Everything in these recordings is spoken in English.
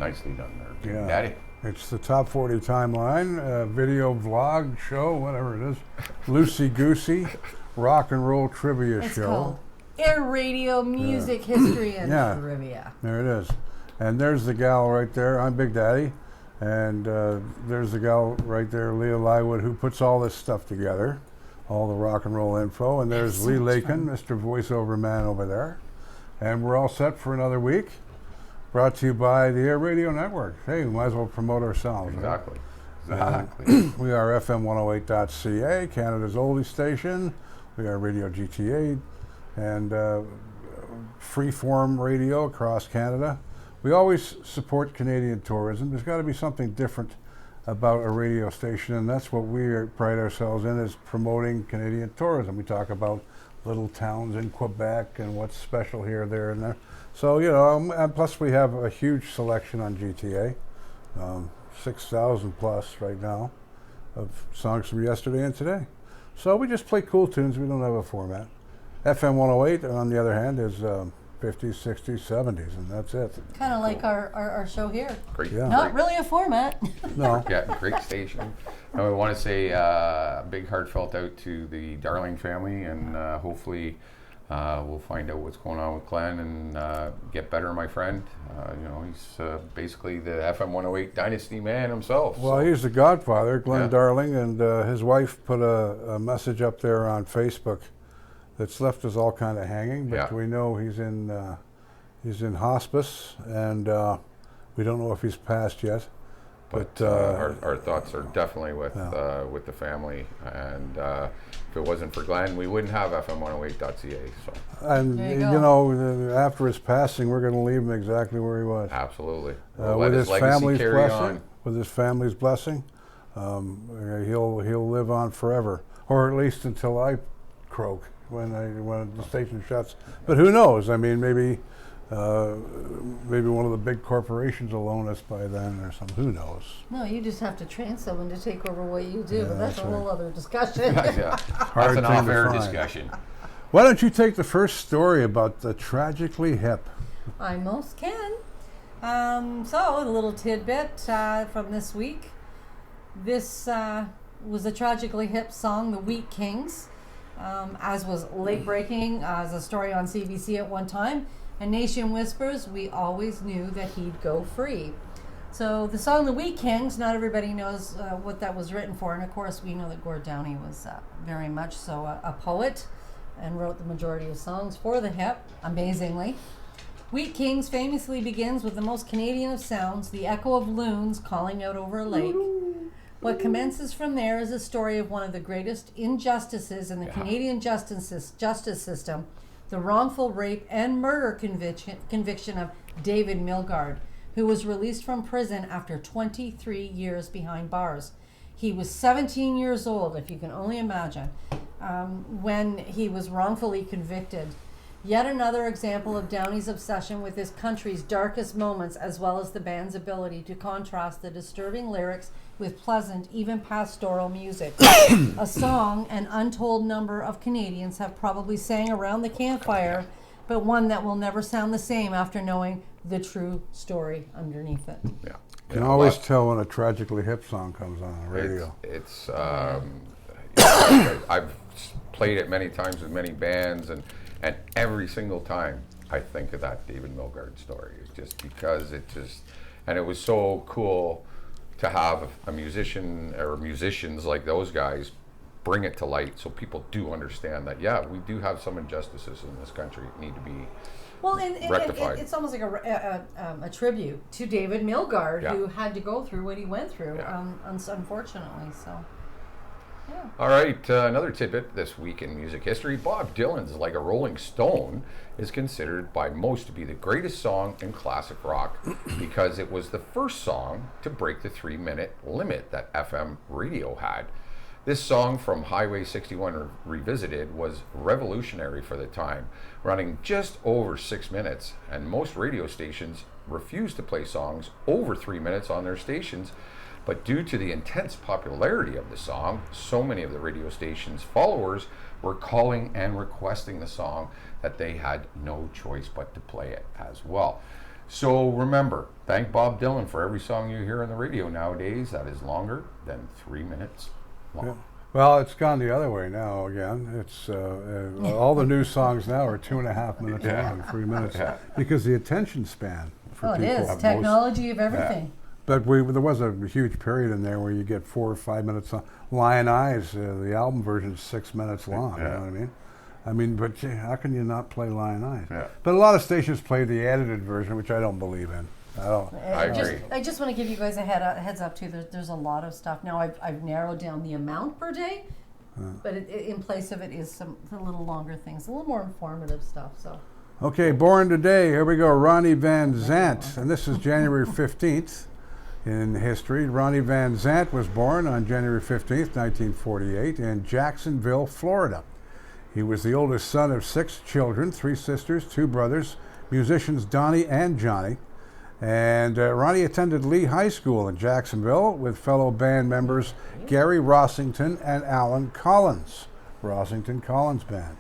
nicely done there. Yeah. Daddy. It's the Top 40 Timeline, video vlog show, whatever it is. Loosey Goosey, rock and roll trivia It's show. called Air Radio Music History and Trivia. There it is. And there's the gal right there. I'm Big Daddy. And there's the gal right there, Leah Lywood, who puts all this stuff together, all the rock and roll info. And there's So Lee much Lakin, Mr. Voiceover Man over there. And we're all set for another week. Brought to you by the Air Radio Network. Hey, we might as well promote ourselves. Exactly. Right? Exactly. We are FM108.ca, Canada's oldie station. We are Radio GTA and freeform radio across Canada. We always support Canadian tourism. There's got to be something different about a radio station, and that's what we pride ourselves in, is promoting Canadian tourism. We talk about little towns in Quebec and what's special here, there, and there. So, you know, and plus we have a huge selection on GTA, 6,000 plus right now of songs from yesterday and today. So we just play cool tunes. We don't have a format. FM 108, on the other hand, is 50s, 60s, 70s, and that's it. Kind of like our show here. Great. Yeah. Not really a format. No. Yeah, great station. And we want to say a big heartfelt out to the Darling family, and hopefully we'll find out what's going on with Glenn and get better, my friend. You know, he's basically the FM 108 dynasty man himself. Well, he's the godfather, Glenn Yeah. Darling, and his wife put a message up there on Facebook that's left us all kind of hanging, but Yeah. we know he's in hospice, and we don't know if he's passed yet. But our thoughts are definitely with the family, and if it wasn't for Glenn, we wouldn't have FM108.ca. So And There you you go. know, after his passing, we're going to leave him exactly where he was. absolutely, With let his legacy family's carry blessing. on. With his family's blessing, he'll live on forever, or at least until I croak when the station shuts. But who knows? I mean, maybe one of the big corporations will own us by then, or something. Who knows? No, you just have to train someone to take over what you do, Yeah, but that's that's a whole other discussion. Yeah, Hard that's an thing to off-air find. discussion. Why don't you take the first story about the tragically hip? I most can. So, a little tidbit from this week. This was a tragically hip song, The Wheat Kings, as was late breaking as a story on CBC at one time. And Nation whispers, we always knew that he'd go free. So the song The Wheat Kings, not everybody knows what that was written for. And of course, we know that Gord Downey was very much so a poet and wrote the majority of songs for the hip, amazingly. Wheat Kings famously begins with the most Canadian of sounds, the echo of loons calling out over a lake. What commences from there is a story of one of the greatest injustices in the Canadian justice system, the wrongful rape and murder conviction of David Milgaard, who was released from prison after 23 years behind bars. He was 17 years old, if you can only imagine, when he was wrongfully convicted. Yet another example of Downey's obsession with his country's darkest moments, as well as the band's ability to contrast the disturbing lyrics with pleasant, even pastoral music. A song an untold number of Canadians have probably sang around the campfire, but one that will never sound the same after knowing the true story underneath it. Yeah, You can always tell when a tragically hip song comes on the radio. It's I've played it many times with many bands, and every single time I think of that David Milgaard story. It's just because and it was so cool to have a musician or musicians like those guys bring it to light, so people do understand that we do have some injustices in this country that need to be rectified. It's almost like a tribute to David Milgaard, who had to go through what he went through, unfortunately. So, yeah. All right, another tidbit this week in music history. Bob Dylan's Like a Rolling Stone is considered by most to be the greatest song in classic rock because it was the first song to break the 3-minute limit that FM radio had. This song from Highway 61 Revisited was revolutionary for the time, running just over 6 minutes, and most radio stations refused to play songs over 3 minutes on their stations. But due to the intense popularity of the song, so many of the radio station's followers were calling and requesting the song that they had no choice but to play it as well. So remember, thank Bob Dylan for every song you hear on the radio nowadays that is longer than 3 minutes long. Yeah. Well, it's gone the other way now again. It's all the new songs now are 2.5 minutes long, 3 minutes, because the attention span for it people. is technology of everything. But there was a huge period in there where you get 4 or 5 minutes long. Lion Eyes, the album version is 6 minutes long. You know what I mean? But how can you not play Lion Eyes? Yeah. But a lot of stations play the edited version, which I don't believe in. I agree. I just want to give you guys a heads up too. There's a lot of stuff now. I've narrowed down the amount per day, but in place of it is a little longer things, a little more informative stuff. So. Okay, born today. Here we go. Ronnie Van Zant, and this is January 15th in history. Ronnie Van Zant was born on January 15th, 1948, in Jacksonville, Florida. He was the oldest son of 6 children, 3 sisters, 2 brothers, musicians Donnie and Johnny. And Ronnie attended Lee High School in Jacksonville with fellow band members Gary Rossington and Alan Collins, Rossington Collins Band.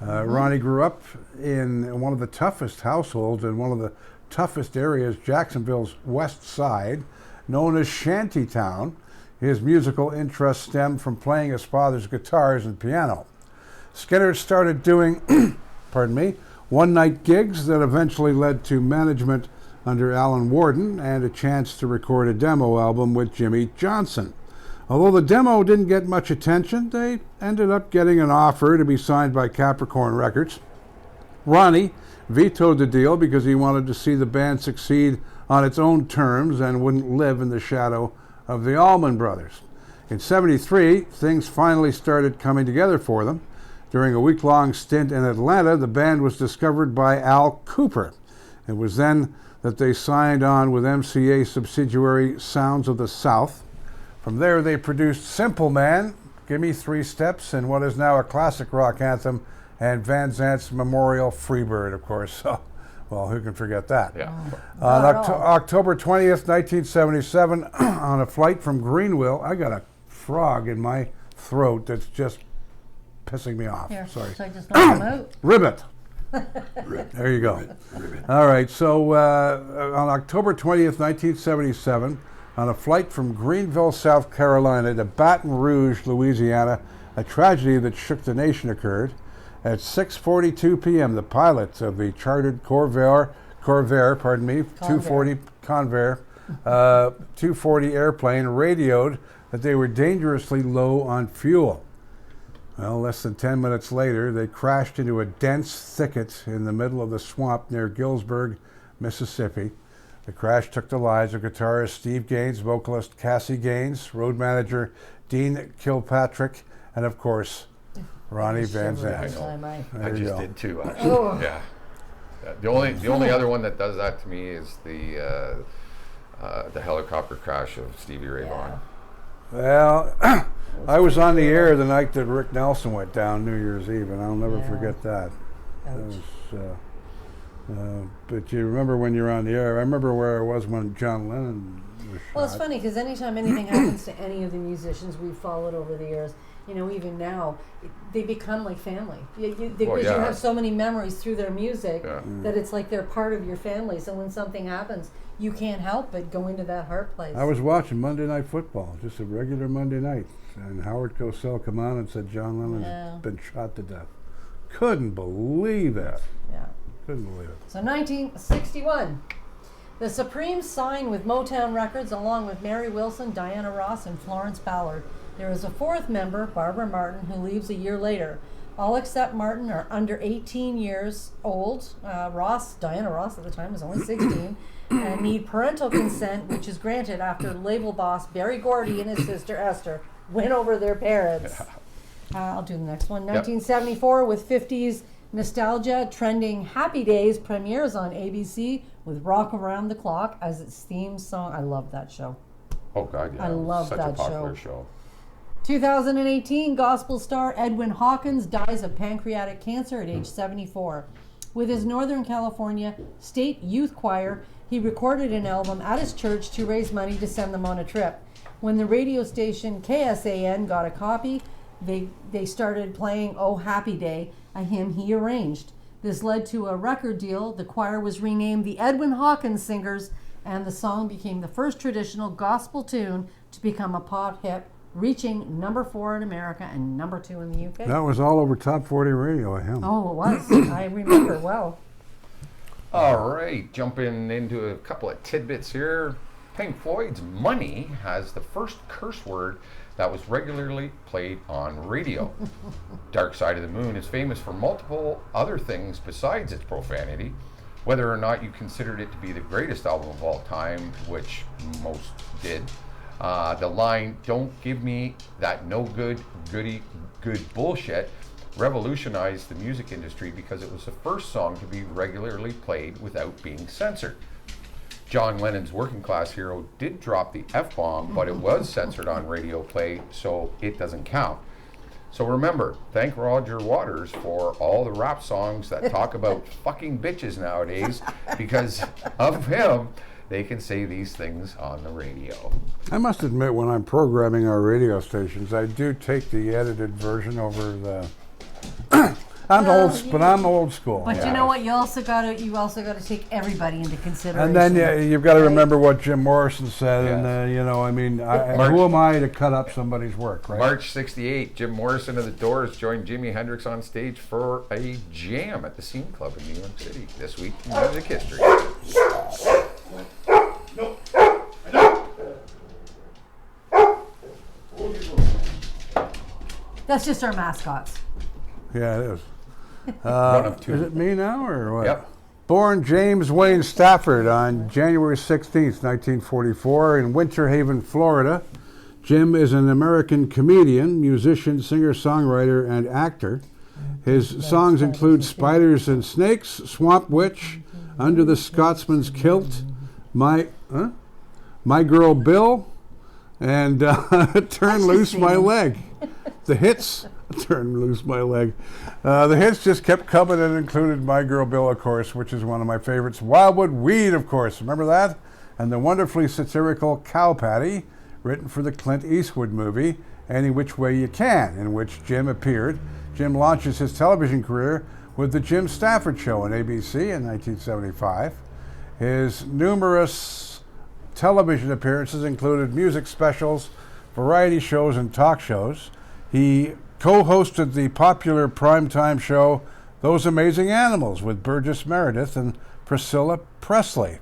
Ronnie grew up in one of the toughest households in one of the toughest areas, Jacksonville's west side, known as Shantytown. His musical interests stemmed from playing his father's guitars and piano. Skinner started doing, one-night gigs that eventually led to management under Alan Warden and a chance to record a demo album with Jimmy Johnson. Although the demo didn't get much attention, they ended up getting an offer to be signed by Capricorn Records. Ronnie vetoed the deal because he wanted to see the band succeed on its own terms and wouldn't live in the shadow of the Allman Brothers. In '73, things finally started coming together for them. During a week-long stint in Atlanta, the band was discovered by Al Cooper. It was then that they signed on with MCA subsidiary Sounds of the South. From there, they produced Simple Man, Gimme 3 Steps, and what is now a classic rock anthem, and Van Zant's Memorial Freebird, of course. Well, who can forget that? Yeah. On October 20th, 1977, on a flight from Greenville, I got a frog in my throat that's just pissing me off. Here, Sorry. should I just knock them out? Ribbit. There you go. All right, so on October 20th, 1977, on a flight from Greenville, South Carolina to Baton Rouge, Louisiana, a tragedy that shook the nation occurred. At 6:42 p.m., the pilots of the chartered Convair 240 airplane radioed that they were dangerously low on fuel. Well, less than 10 minutes later, they crashed into a dense thicket in the middle of the swamp near Gillsburg, Mississippi. The crash took the lives of guitarist Steve Gaines, vocalist Cassie Gaines, road manager Dean Kilpatrick, and of course, Ronnie Van Zant. I just did too, actually. Yeah. The only other one that does that to me is the helicopter crash of Stevie Ray Vaughan. Well, I was on the air the night that Rick Nelson went down New Year's Eve, and I'll never forget that. But you remember when you're on the air. I remember where I was when John Lennon was shot. Well, it's funny because anytime anything happens to any of the musicians we've followed over the years, even now, they become like family. You have so many memories through their music that it's like they're part of your family. So when something happens, you can't help but go into that heart place. I was watching Monday Night Football, just a regular Monday night, and Howard Cosell come on and said John Lennon's been shot to death. Couldn't believe it. Yeah. Couldn't believe it. So 1961, the Supremes signed with Motown Records along with Mary Wilson, Diana Ross, and Florence Ballard. There is a 4th member, Barbara Martin, who leaves a year later. All except Martin are under 18 years old. Diana Ross at the time was only 16, and need parental consent, which is granted after label boss Berry Gordy and his sister Esther went over their parents. I'll do the next one. 1974 with 50s nostalgia, trending Happy Days premieres on ABC with Rock Around the Clock as its theme song. I love that show. Oh, God, yeah. I love Such that a popular show. 2018, gospel star Edwin Hawkins dies of pancreatic cancer at age 74. With his Northern California State Youth Choir, he recorded an album at his church to raise money to send them on a trip. When the radio station KSAN got a copy, they started playing Oh Happy Day, a hymn he arranged. This led to a record deal. The choir was renamed the Edwin Hawkins Singers, and the song became the first traditional gospel tune to become a pop hit, reaching number 4 in America and number 2 in the UK. That was all over Top 40 radio, him. Oh, it was. I remember well. All right, jumping into a couple of tidbits here. Pink Floyd's Money has the first curse word that was regularly played on radio. Dark Side of the Moon is famous for multiple other things besides its profanity. Whether or not you considered it to be the greatest album of all time, which most did, the line, "Don't give me that no good, goody, good bullshit," revolutionized the music industry because it was the first song to be regularly played without being censored. John Lennon's Working Class Hero did drop the F-bomb, but it was censored on radio play, so it doesn't count. So remember, thank Roger Waters for all the rap songs that talk about fucking bitches nowadays. Because of him, they can say these things on the radio. I must admit, when I'm programming our radio stations, I do take the edited version over the. I'm old school. But you know what? You also got to take everybody into consideration. And then you've got to remember what Jim Morrison said, and who am I to cut up somebody's work, right? March '68, Jim Morrison of the Doors joined Jimi Hendrix on stage for a jam at the Scene Club in New York City. This week in music history. That's just our mascots. Yeah, it is. One of two. Is it me now, or what? Yep. Born James Wayne Stafford on January 16th, 1944 in Winter Haven, Florida. Jim is an American comedian, musician, singer-songwriter, and actor. His songs include Spiders and Snakes, Swamp Witch, Under the Scotsman's Kilt, My Girl Bill, and Turn Loose My Leg. The hits, Turn Loose My Leg. The hits just kept coming and included My Girl Bill, of course, which is one of my favorites. Wildwood Weed, of course, remember that? And the wonderfully satirical Cow Patty, written for the Clint Eastwood movie, Any Which Way You Can, in which Jim appeared. Jim launches his television career with The Jim Stafford Show on ABC in 1975. His numerous television appearances included music specials, variety shows, and talk shows. He co-hosted the popular primetime show Those Amazing Animals with Burgess Meredith and Priscilla Presley.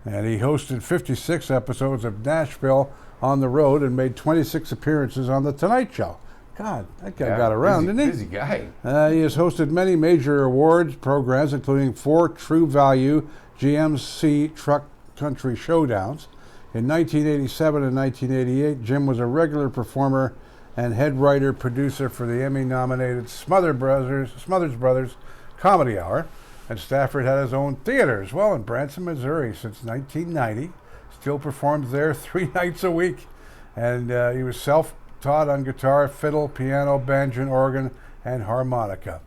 And he hosted 56 episodes of Nashville on the Road and made 26 appearances on The Tonight Show. God, that guy got around, didn't he? Busy guy. He has hosted many major awards programs, including 4 True Value GMC Truck Country Showdowns. In 1987 and 1988, Jim was a regular performer and head writer producer for the Emmy-nominated Smothers Brothers Comedy Hour, and Stafford had his own theater as well in Branson, Missouri since 1990. Still performs there 3 nights a week, and he was self-taught on guitar, fiddle, piano, banjo, organ, and harmonica.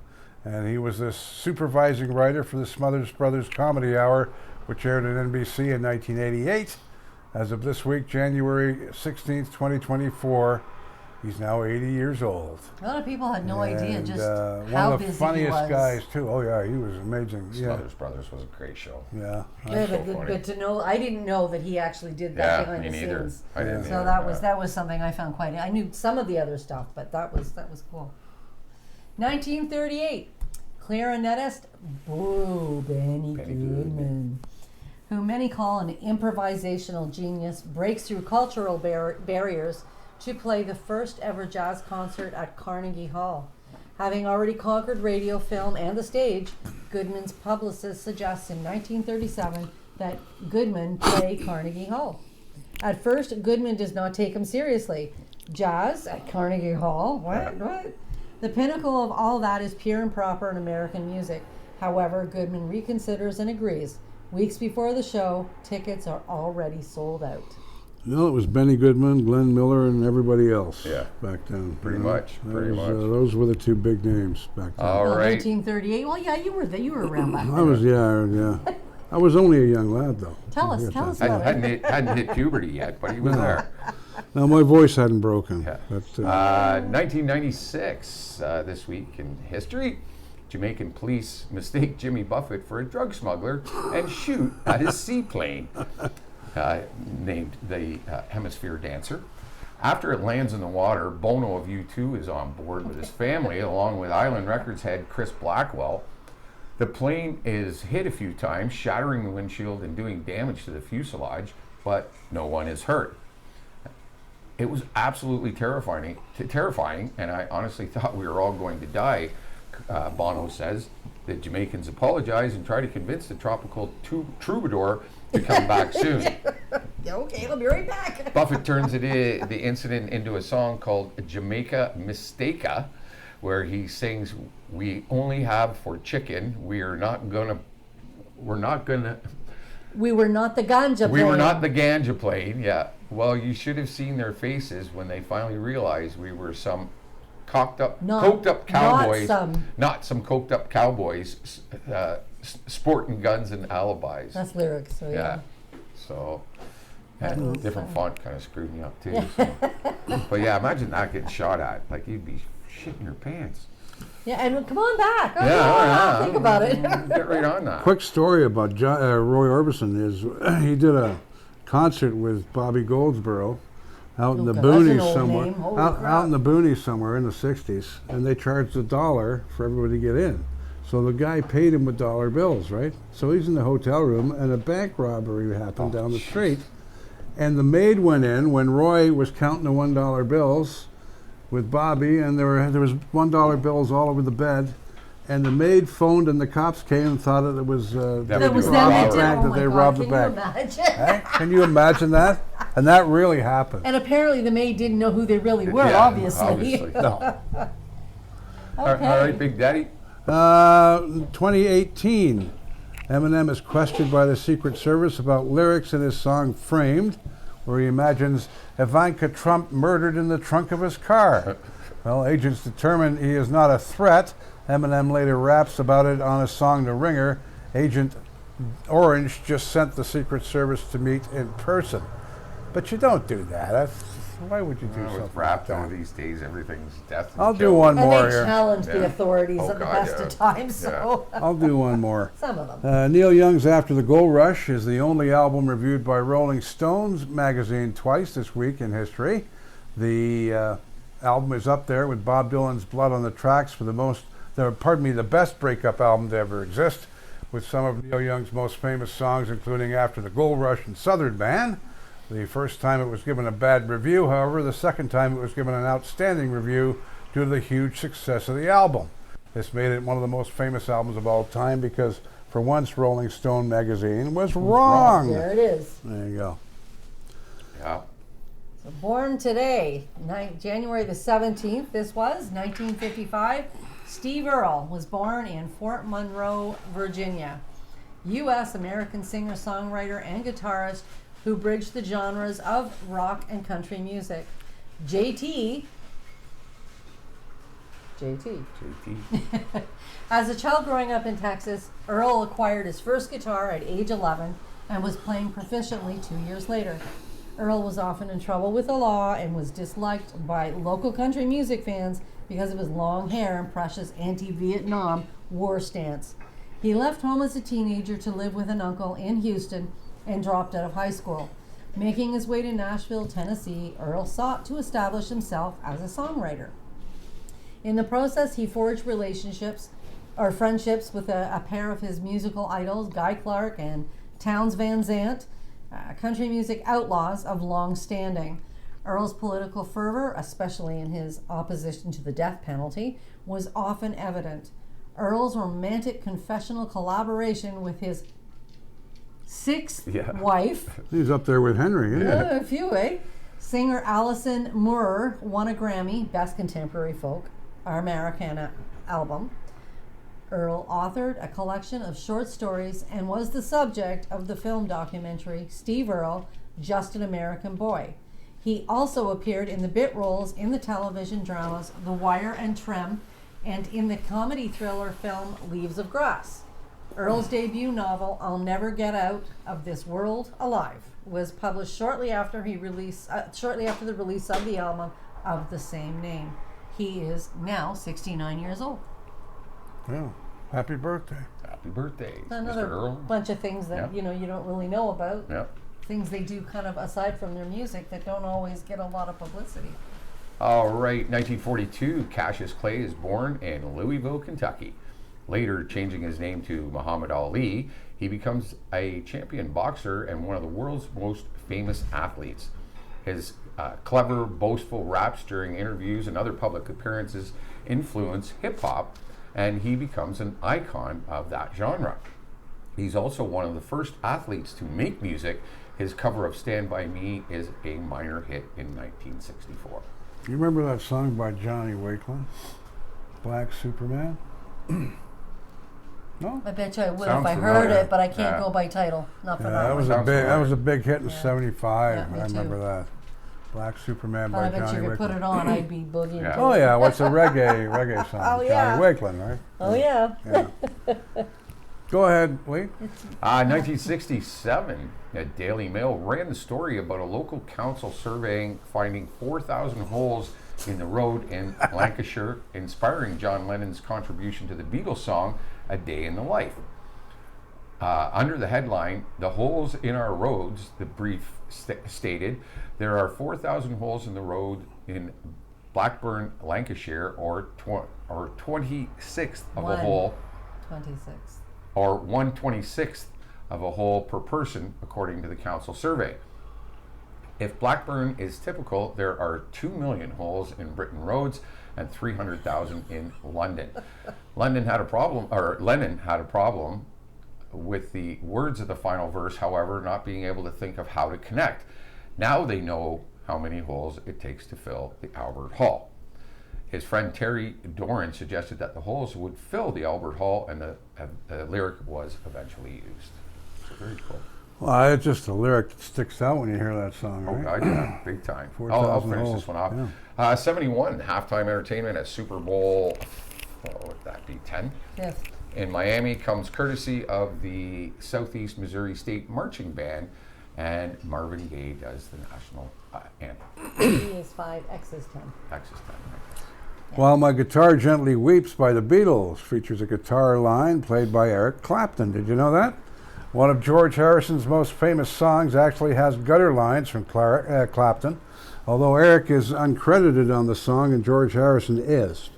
And he was the supervising writer for the Smothers Brothers Comedy Hour, which aired on NBC in 1988. As of this week, January 16th, 2024, he's now 80 years old. A lot of people had no idea just one how of the busy funniest he was. guys, too. Oh, yeah, he was amazing. Smothers Brothers was a great show. Yeah. But to know, I didn't know that he actually did that behind me the neither. scenes. I didn't So that was something I found quite. I knew some of the other stuff, but that was cool. 1938, clarinetist Benny Goodman, who many call an improvisational genius, breaks through cultural barriers to play the first ever jazz concert at Carnegie Hall. Having already conquered radio, film, and the stage, Goodman's publicist suggests in 1937 that Goodman play Carnegie Hall. At first, Goodman does not take him seriously. Jazz at Carnegie Hall? What? The pinnacle of all that is pure and proper in American music. However, Goodman reconsiders and agrees. Weeks before the show, tickets are already sold out. No, it was Benny Goodman, Glenn Miller, and everybody else back then. Pretty much. Those were the 2 big names back then. All right. 1938. Well, yeah, you were around back then. I was, yeah. I was only a young lad, though. Tell us about it. Hadn't hit puberty yet, but he was there. No, my voice hadn't broken. Yeah. But, 1996, this week in history, Jamaican police mistake Jimmy Buffett for a drug smuggler and shoot at his seaplane, named the Hemisphere Dancer. After it lands in the water, Bono of U2 is on board with his family, along with Island Records head Chris Blackwell. The plane is hit a few times, shattering the windshield and doing damage to the fuselage, but no one is hurt. It was absolutely terrifying, and I honestly thought we were all going to die. Bono says the Jamaicans apologize and try to convince the tropical troubadour to come back soon. Okay, I'll be right back. Buffett turns the incident into a song called Jamaica Mistaka, where he sings, "We only have for chicken. We were not the ganja plane." Yeah. Well, you should have seen their faces when they finally realized we were some coked up cowboys, not some coked up cowboys, sporting guns and alibis. That's lyrics. So yeah. So, and different font kind of screwed me up too. So. But yeah, imagine that getting shot at. Like, you'd be shitting your pants. Yeah, and come on back. Yeah. Think about it. Get right on that. Quick story about Roy Orbison is he did a concert with Bobby Goldsboro out in the boonies somewhere. Out in the boonies somewhere in the 60s, and they charged $1 for everybody to get in. So the guy paid him with dollar bills, right? So he's in the hotel room, and a bank robbery happened down the street. And the maid went in when Roy was counting the $1 bills with Bobby, and there was $1 bills all over the bed. And the maid phoned, and the cops came and thought that it was that they robbed the bank. Can you imagine that? And that really happened. And apparently the maid didn't know who they really were. Obviously. No. All right, Big Daddy. 2018, Eminem is questioned by the Secret Service about lyrics in his song "Framed," where he imagines Ivanka Trump murdered in the trunk of his car. Well, agents determined he is not a threat. Eminem later raps about it on his song "The Ringer." Agent Orange just sent the Secret Service to meet in person. But you don't do that. Why would you do something with rap like these days? Everything's death. I'll do one more and they here. challenge the authorities at the best of times. So I'll do one more. Some of them. Neil Young's "After the Gold Rush" is the only album reviewed by Rolling Stones magazine twice this week in history. The album is up there with Bob Dylan's "Blood on the Tracks" for the best breakup album to ever exist, with some of Neil Young's most famous songs, including "After the Gold Rush" and "Southern Man." The first time it was given a bad review, however, the second time it was given an outstanding review due to the huge success of the album. This made it one of the most famous albums of all time because, for once, Rolling Stone magazine was wrong. There it is. There you go. Yeah. So born today, January the 17th, this was 1955. Steve Earle was born in Fort Monroe, Virginia. U.S. American singer-songwriter and guitarist who bridged the genres of rock and country music. JT. As a child growing up in Texas, Earle acquired his first guitar at age 11 and was playing proficiently 2 years later. Earle was often in trouble with the law and was disliked by local country music fans because of his long hair and precious anti-Vietnam war stance. He left home as a teenager to live with an uncle in Houston and dropped out of high school. Making his way to Nashville, Tennessee, Earle sought to establish himself as a songwriter. In the process, he forged friendships with a pair of his musical idols, Guy Clark and Townes Van Zandt, country music outlaws of long standing. Earle's political fervor, especially in his opposition to the death penalty, was often evident. Earle's romantic confessional collaboration with his sixth wife. He's up there with Henry, isn't he? A few, eh? Singer Alison Moorer won a Grammy, Best Contemporary Folk, Americana album. Earle authored a collection of short stories and was the subject of the film documentary Steve Earle, Just an American Boy. He also appeared in the bit roles in the television dramas The Wire and Trim and in the comedy thriller film Leaves of Grass. Earle's debut novel, I'll Never Get Out of This World Alive, was published shortly after the release of the album of the same name. He is now 69 years old. Yeah. Happy birthday. Happy birthday, Mr. Another Earl. bunch of things that Yeah. you don't really know about. Yeah. Things they do kind of aside from their music that don't always get a lot of publicity. All right, 1942, Cassius Clay is born in Louisville, Kentucky. Later changing his name to Muhammad Ali, he becomes a champion boxer and one of the world's most famous athletes. His clever, boastful raps during interviews and other public appearances influence hip-hop, and he becomes an icon of that genre. He's also one of the first athletes to make music. His cover of Stand By Me is a minor hit in 1964. You remember that song by Johnny Wakelin? Black Superman? No? I bet you I would Sounds if I heard familiar. it, but I can't Yeah. go by title. Not for Yeah, that that one. was Sounds that was a big hit in Yeah. '75. Yeah, me I remember too. that. Black Superman But by I bet Johnny you could put Wakelin. it on, I'd be boogieing Yeah. to Oh it. yeah, what's a reggae song? Oh, yeah. Johnny Wakelin, right? Oh yeah. Yeah. Go ahead, Lee. 1967, the Daily Mail ran the story about a local council surveying finding 4,000 holes in the road in Lancashire, inspiring John Lennon's contribution to the Beatles song "A Day in the Life." Under the headline, "The Holes in Our Roads," the brief stated, there are 4,000 holes in the road in Blackburn, Lancashire, or 26th of a One. hole, 26. or 1/26th of a hole per person, according to the council survey. If Blackburn is typical, there are 2 million holes in Britain roads and 300,000 in London. Lennon had a problem with the words of the final verse, however, not being able to think of how to connect. Now they know how many holes it takes to fill the Albert Hall. His friend Terry Doran suggested that the holes would fill the Albert Hall, and the lyric was eventually used. So very cool. Well, it's just a lyric that sticks out when you hear that song, Oh, right? God, yeah, big time. 4,000 I'll finish holes, this one off. yeah. 71, halftime entertainment at Super Bowl, what would that be, 10? Yes. In Miami comes courtesy of the Southeast Missouri State Marching Band, and Marvin Gaye does the national anthem. E is 5, X is 10. Texas time. While My Guitar Gently Weeps by the Beatles features a guitar line played by Eric Clapton. Did you know that? One of George Harrison's most famous songs actually has gutter lines from Clapton, although Eric is uncredited on the song and George Harrison is.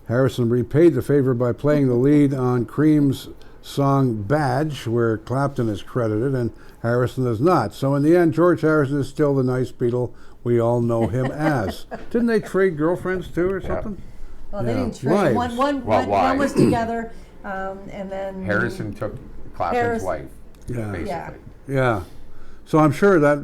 Harrison repaid the favor by playing the lead on Cream's song Badge, where Clapton is credited and Harrison is not. So in the end, George Harrison is still the nice Beatle we all know him as. Didn't they trade girlfriends too or something? Well, they Yeah. didn't trade. Wives. One wives. was together, and then Harrison took Clapton's Harrison- wife, Yeah. basically. Yeah. Yeah. So I'm sure that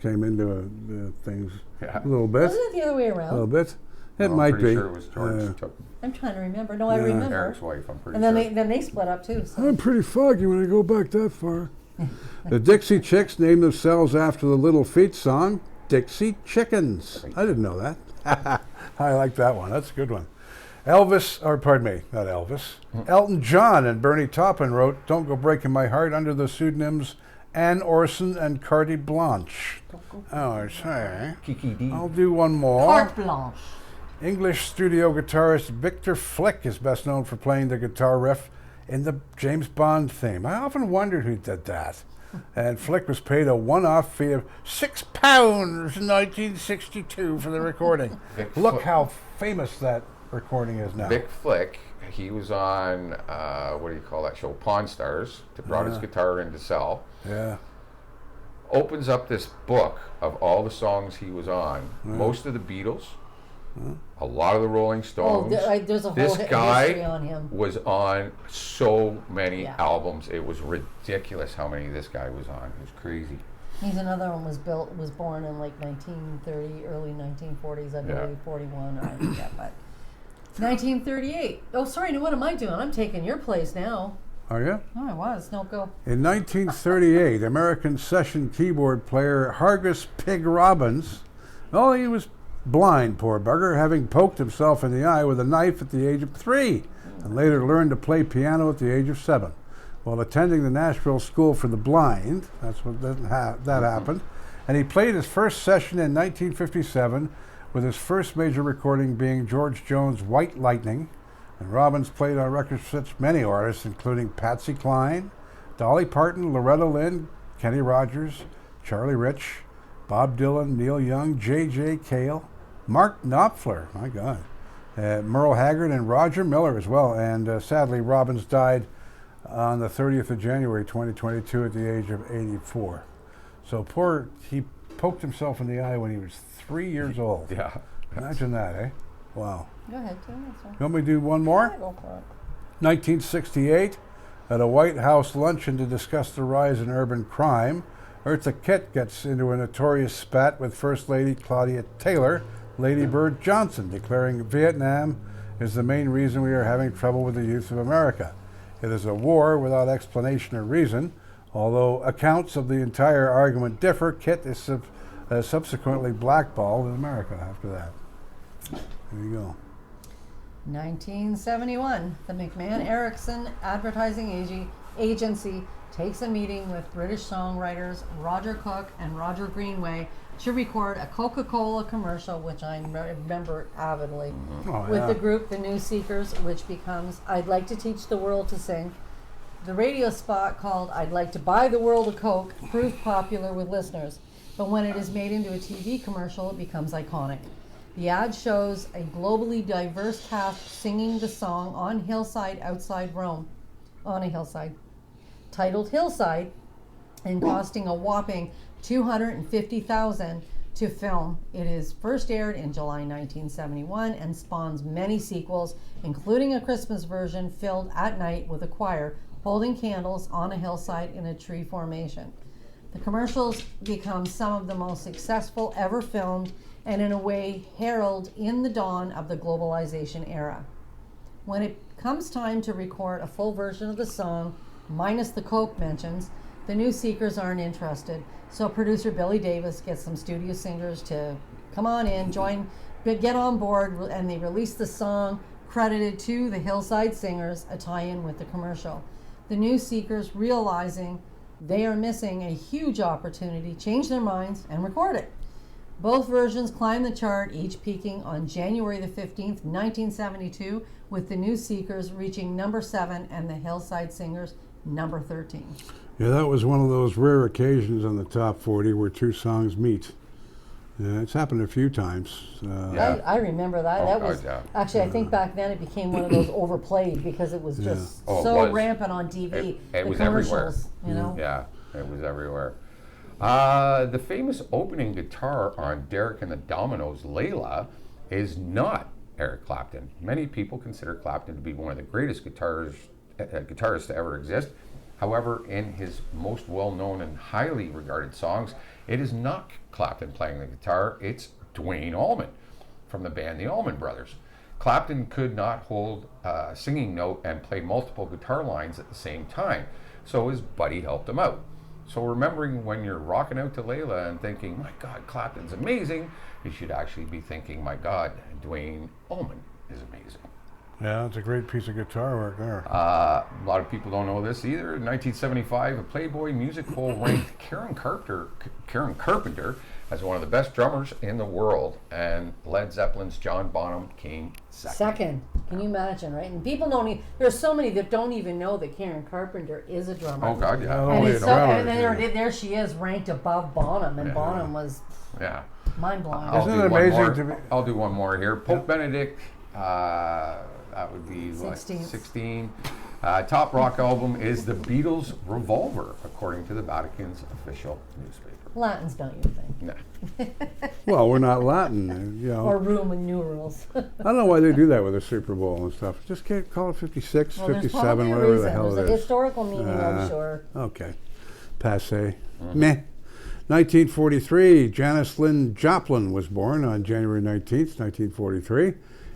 came into things Yeah. a little bit. Wasn't it the other way A little around? bit. It Well, might I'm pretty be. sure it was George took I'm trying to remember. No, I Yeah. remember. Eric's wife, I'm pretty And then sure. they split up too. So. I'm pretty foggy when I go back that far. The Dixie Chicks named themselves after the Little Feat song, Dixie Chickens. I didn't know that. I like that one. That's a good one. Not Elvis. Elton John and Bernie Taupin wrote Don't Go Breaking My Heart under the pseudonyms Ann Orson and Cardi Blanche. Oh, sorry. Kiki D. I'll do one more. Carte blanche. English studio guitarist Victor Flick is best known for playing the guitar riff in the James Bond theme. I often wondered who did that. And Flick was paid a one-off fee of £6 in 1962 for the recording. Look Flick. how famous that recording is now. Vic Flick, he was on, what do you call that show, Pawn Stars, brought his guitar in to sell. Yeah. Opens up this book of all the songs he was on. Most of the Beatles, a lot of the Rolling Stones. There's a whole This history guy on him. was on so many Yeah. albums. It was ridiculous how many this guy was on. It was crazy. He's another one was born in like 1930, early 1940s, I Yeah. believe, 41, I forget, but 1938. Oh, sorry, what am I doing? I'm taking your place now. Are you? Oh, I was. No, go. In 1938, American session keyboard player Hargus Pig Robbins, he was blind, poor bugger, having poked himself in the eye with a knife at the age of 3, and later learned to play piano at the age of 7. While attending the Nashville School for the Blind, that's what that happened, and he played his first session in 1957, with his first major recording being George Jones' White Lightning, And Robbins played on records for such many artists, including Patsy Cline, Dolly Parton, Loretta Lynn, Kenny Rogers, Charlie Rich, Bob Dylan, Neil Young, J.J. Cale, Mark Knopfler, my God, Merle Haggard, and Roger Miller as well. And sadly, Robbins died on the 30th of January 2022 at the age of 84. So he poked himself in the eye when he was 3 years old. Yeah. Imagine that, eh? Wow. Go ahead, Tim. That's You want me to do one more? Go for it. 1968, at a White House luncheon to discuss the rise in urban crime, Eartha Kitt gets into a notorious spat with First Lady Claudia Taylor, Lady Bird Johnson, declaring Vietnam is the main reason we are having trouble with the youth of America. It is a war without explanation or reason. Although accounts of the entire argument differ, Kitt is subsequently blackballed in America after that. There you go. 1971, the McMahon Erickson Advertising Agency takes a meeting with British songwriters Roger Cook and Roger Greenway to record a Coca-Cola commercial, which I remember avidly, with the group The New Seekers, which becomes I'd Like to Teach the World to Sing. The radio spot called I'd Like to Buy the World a Coke proved popular with listeners, but when it is made into a TV commercial, it becomes iconic. The ad shows a globally diverse cast singing the song on a hillside, titled Hillside, and costing a whopping $250,000 to film. It is first aired in July 1971 and spawns many sequels, including a Christmas version filled at night with a choir holding candles on a hillside in a tree formation. The commercials become some of the most successful ever filmed and in a way herald in the dawn of the globalization era. When it comes time to record a full version of the song, minus the Coke mentions, the New Seekers aren't interested. So producer Billy Davis gets some studio singers to come on in, get on board, and they release the song credited to the Hillside Singers, a tie-in with the commercial. The New Seekers, realizing they are missing a huge opportunity, change their minds and record it. Both versions climb the chart, each peaking on January the 15th, 1972, with the New Seekers reaching number 7 and the Hillside Singers number 13. Yeah, that was one of those rare occasions on the top 40 where two songs meet. Yeah, it's happened a few times. I remember that. That was actually, I think back then it became one of those overplayed because it was just so rampant on TV. It was everywhere. You know? Yeah, it was everywhere. The famous opening guitar on Derek and the Dominoes' Leah is not Eric Clapton. Many people consider Clapton to be one of the greatest guitarists to ever exist. However, in his most well-known and highly regarded songs, it is not Clapton playing the guitar, it's Duane Allman from the band the Allman Brothers. Clapton could not hold a singing note and play multiple guitar lines at the same time, so his buddy helped him out. So remembering when you're rocking out to Leah and thinking, my God, Clapton's amazing, you should actually be thinking, my God, Duane Allman is amazing. Yeah, that's a great piece of guitar work there. A lot of people don't know this either. In 1975, a Playboy music poll ranked Karen Carpenter as one of the best drummers in the world, and Led Zeppelin's John Bonham came second. Can you imagine, right? And people don't there's so many that don't even know that Karen Carpenter is a drummer. Oh, God, yeah. And there she is, ranked above Bonham, and Bonham was mind-blowing. Isn't it amazing I'll do one more here. Pope Benedict, that would be 16. Top rock album is the Beatles' Revolver, according to the Vatican's official newspaper. Latins, don't you think? No. Well, we're not Latin, you know. Or Roman numerals. I don't know why they do that with the Super Bowl and stuff. Just can't call it 56, 57, whatever the hell it is. There's a historical meaning, I'm sure. Okay. Passé. Meh. 1943, Janice Lynn Joplin was born on January 19th, 1943,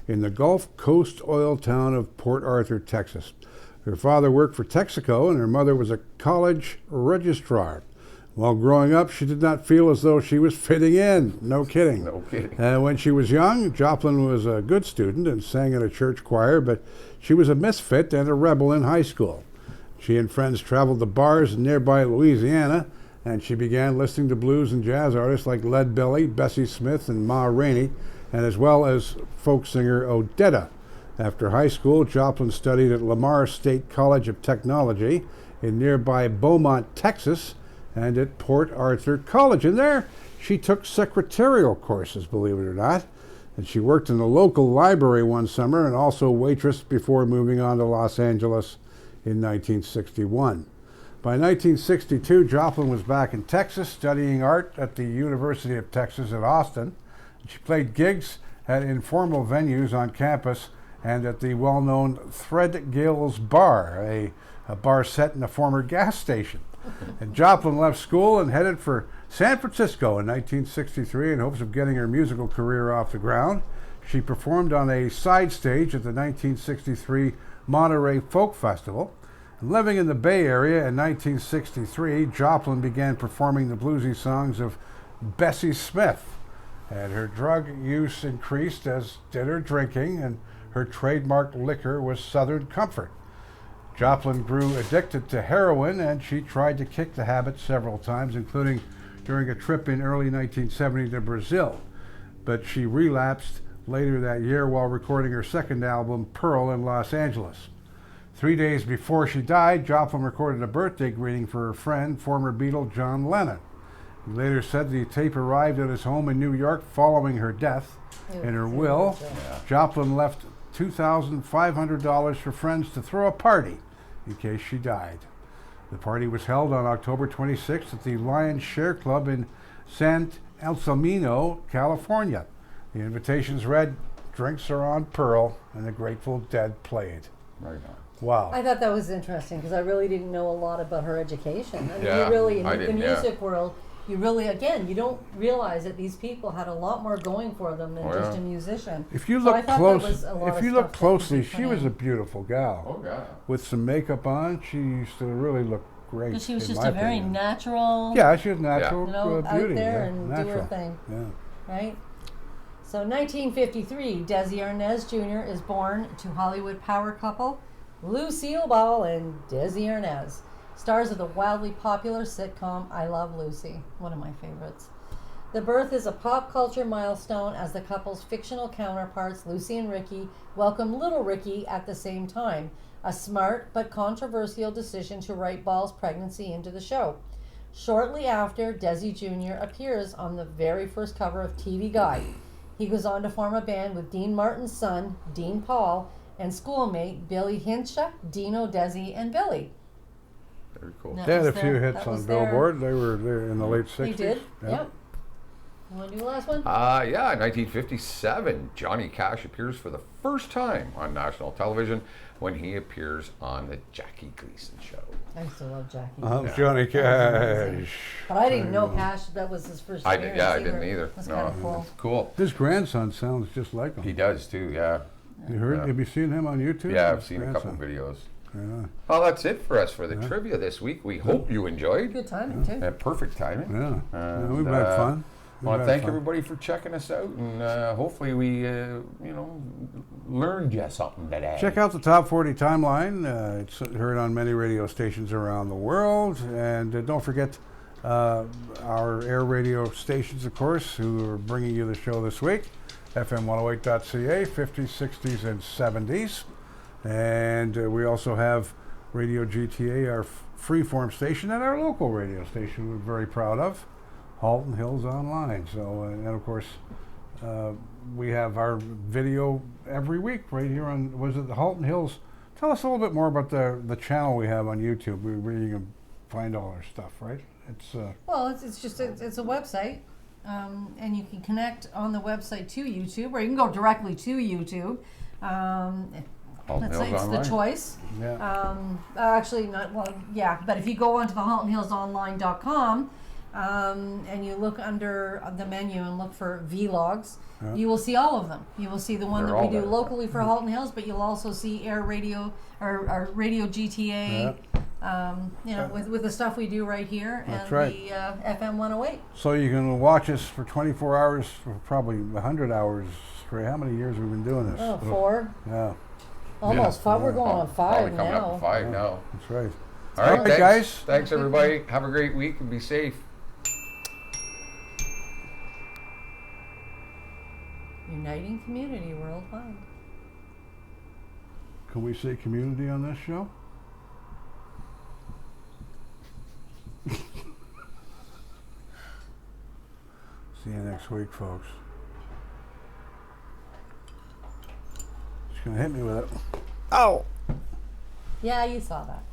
in the Gulf Coast oil town of Port Arthur, Texas. Her father worked for Texaco, and her mother was a college registrar. While growing up, she did not feel as though she was fitting in. No kidding. No kidding. When she was young, Joplin was a good student and sang in a church choir, but she was a misfit and a rebel in high school. She and friends traveled to bars in nearby Louisiana, and she began listening to blues and jazz artists like Lead Belly, Bessie Smith, and Ma Rainey, and as well as folk singer Odetta. After high school, Joplin studied at Lamar State College of Technology in nearby Beaumont, Texas, and at Port Arthur College. And there, she took secretarial courses, believe it or not. And she worked in the local library one summer and also waitressed before moving on to Los Angeles in 1961. By 1962, Joplin was back in Texas studying art at the University of Texas at Austin. She played gigs at informal venues on campus and at the well-known Threadgill's Bar, a bar set in a former gas station. And Joplin left school and headed for San Francisco in 1963 in hopes of getting her musical career off the ground. She performed on a side stage at the 1963 Monterey Folk Festival. And living in the Bay Area in 1963, Joplin began performing the bluesy songs of Bessie Smith. And her drug use increased, as did her drinking, and her trademark liquor was Southern Comfort. Joplin grew addicted to heroin, and she tried to kick the habit several times, including during a trip in early 1970 to Brazil. But she relapsed later that year while recording her second album, Pearl, in Los Angeles. 3 days before she died, Joplin recorded a birthday greeting for her friend, former Beatle John Lennon. He later said the tape arrived at his home in New York following her death. In her will, Joplin left $2,500 for friends to throw a party in case she died. The party was held on October 26th at the Lion's Share Club in San Anselmo, California. The invitations read, "Drinks are on Pearl," and the Grateful Dead played. Right on. Wow. I thought that was interesting because I really didn't know a lot about her education. I mean, Yeah, you really, in I the didn't, music world, you really, again, you don't realize that these people had a lot more going for them than just a musician. If you So look I thought close, that was a lot if of you stuff look that closely, could be she put was in. a beautiful gal. Oh, yeah. With some makeup on, she used to really look great. But she was in just my a very opinion. natural, Yeah, she was natural you know, beauty. out there yeah, and natural. do her thing, Yeah. right? So 1953, Desi Arnaz Jr. is born to Hollywood power couple Lucille Ball and Desi Arnaz, stars of the wildly popular sitcom I Love Lucy, one of my favorites. The birth is a pop culture milestone as the couple's fictional counterparts, Lucy and Ricky, welcome little Ricky at the same time, a smart but controversial decision to write Ball's pregnancy into the show. Shortly after, Desi Jr. appears on the very first cover of TV Guide. He goes on to form a band with Dean Martin's son, Dean Paul, and schoolmate Billy Hinshaw, Dino, Desi, and Billy. Very cool. That They had was a few their- hits that on was their- Billboard. They were there in the late 60s. He did, Yeah. yep. You want to do the last one? Yeah, 1957, Johnny Cash appears for the first time on national television when he appears on the Jackie Gleason Show. I used to love Jackie. Johnny amazing. Cash. But I didn't know Cash, that was his first I appearance did, yeah, I didn't either. That's No, kind of cool. it's cool. His grandson sounds just like him. He does too, yeah. You heard? Yeah. Have you seen him on YouTube? Yeah, I've His seen a couple grandson. videos. Yeah. Well, that's it for us for the trivia this week. We hope you enjoyed. Good timing, too. Perfect timing. Yeah. And, We've had fun. I want to We've had thank fun. everybody for checking us out, and hopefully we, learned you something today. Check out the Top 40 timeline. It's heard on many radio stations around the world. And don't forget our air radio stations, of course, who are bringing you the show this week. FM 108.ca, 50s, 60s, and 70s. And we also have Radio GTA, our freeform station, and our local radio station we're very proud of, Halton Hills Online. So, and of course, we have our video every week right here on, was it the Halton Hills? Tell us a little bit more about the channel we have on YouTube where you can find all our stuff, right? It's Well, it's just it's a website, and you can connect on the website to YouTube, or you can go directly to YouTube. Halton Let's say Hills it's Online. the choice. yeah. Actually, not well. Yeah, but if you go onto the HaltonHillsOnline.com and you look under the menu and look for vlogs, you will see all of them. You will see the one They're that we all do there. locally for Halton Hills, but you'll also see Air Radio or Radio GTA. With the stuff we do right here, That's and right. the FM 108. So you can watch us for 24 hours, for probably 100 hours. For how many years we've been doing this? Oh, 4. Yeah, Almost 5. We're going on 5 Probably coming now. up to 5 now. that's right. All right, All right, thanks, guys. Thanks, everybody. Have a great week and be safe. Uniting community worldwide. Can we say community on this show? See you next week, folks. She's gonna hit me with it. Oh! Yeah, you saw that.